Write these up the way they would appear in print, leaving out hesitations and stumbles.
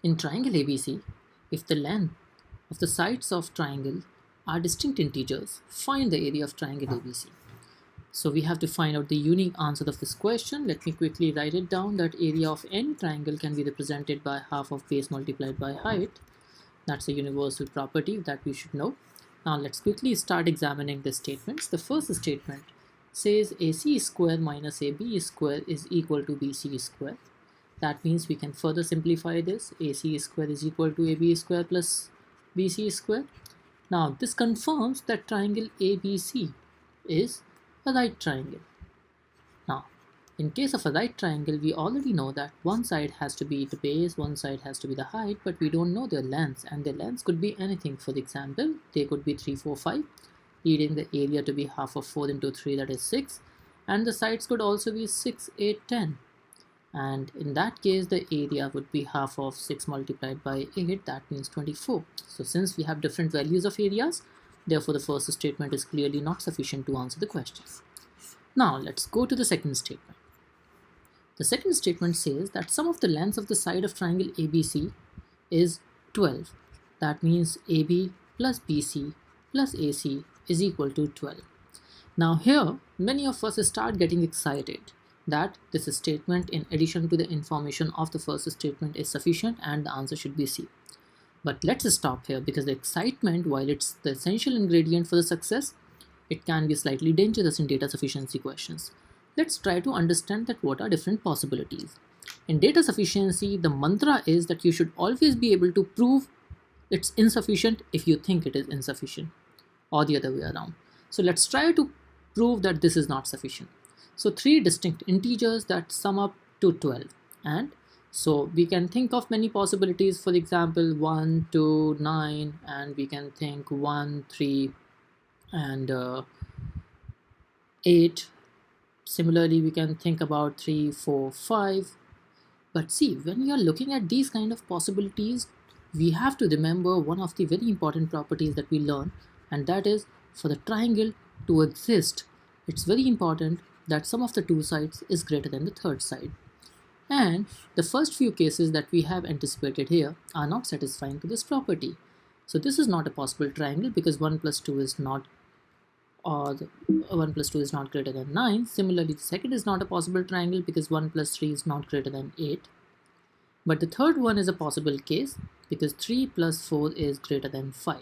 In triangle ABC, if the length of the sides of triangle are distinct integers, find the area of triangle ABC. So we have to find out the unique answer of this question. Let me quickly write it down that area of any triangle can be represented by half of base multiplied by height. That's a universal property that we should know. Now let's quickly start examining the statements. The first statement says AC square minus AB square is equal to BC square. That means we can further simplify this. AC square is equal to AB square plus BC square. Now this confirms that triangle ABC is a right triangle. Now in case of a right triangle, we already know that one side has to be the base, one side has to be the height, but we don't know their lengths, and their lengths could be anything. For example, they could be 3, 4, 5, leading the area to be half of 4 into 3, that is 6, and the sides could also be 6, 8, 10. And in that case, the area would be half of 6 multiplied by 8, that means 24. So since we have different values of areas, therefore the first statement is clearly not sufficient to answer the question. Now let's go to the second statement. The second statement says that sum of the lengths of the side of triangle ABC is 12. That means AB plus BC plus AC is equal to 12. Now here, many of us start getting excited that this statement, in addition to the information of the first statement, is sufficient and the answer should be C. But let's stop here, because the excitement, while it's the essential ingredient for the success, it can be slightly dangerous in data sufficiency questions. Let's try to understand that what are different possibilities. In data sufficiency, the mantra is that you should always be able to prove it's insufficient if you think it is insufficient, or the other way around. So let's try to prove that this is not sufficient. So 3 distinct integers that sum up to 12, and so we can think of many possibilities. For example, 1, 2, 9, and we can think 1, 3, and 8. Similarly, we can think about 3, 4, 5. But see, when we are looking at these kind of possibilities, we have to remember one of the very important properties that we learn, and that is, for the triangle to exist, it's very important that sum of the two sides is greater than the third side. And the first few cases that we have anticipated here are not satisfying to this property. So this is not a possible triangle because 1 plus 2 is not, or 1 plus 2 is not greater than 9. Similarly, the second is not a possible triangle because 1 plus 3 is not greater than 8. But the third one is a possible case because 3 plus 4 is greater than 5.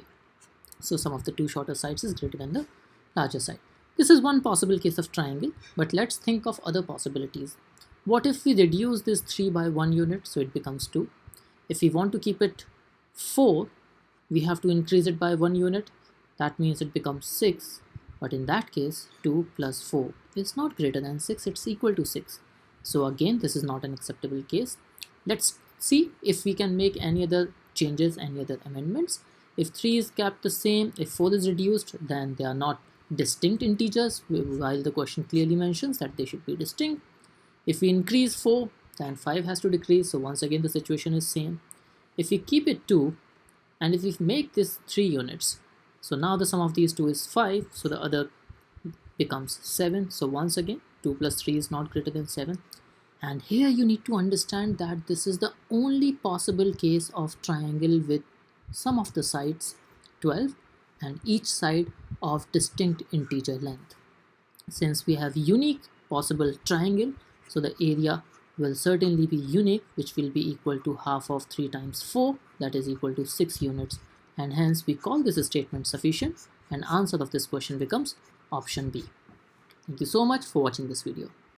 So sum of the two shorter sides is greater than the larger side. This is one possible case of triangle, but let's think of other possibilities. What if we reduce this 3 by 1 unit, so it becomes 2? If we want to keep it 4, we have to increase it by 1 unit. That means it becomes 6. But in that case, 2 plus 4 is not greater than 6, it's equal to 6. So again, this is not an acceptable case. Let's see if we can make any other changes, any other amendments. If 3 is kept the same, if 4 is reduced, then they are not distinct integers, while the question clearly mentions that they should be distinct. If we increase 4, then 5 has to decrease, so once again the situation is same. If we keep it 2, and if we make this 3 units, so now the sum of these two is 5, so the other becomes 7. So once again, 2 plus 3 is not greater than 7. And here you need to understand that this is the only possible case of triangle with sum of the sides 12 and each side of distinct integer length. Since we have unique possible triangle, so the area will certainly be unique, which will be equal to half of 3 times 4, that is equal to 6 units. And hence we call this statement sufficient, and answer of this question becomes option B. Thank you so much for watching this video.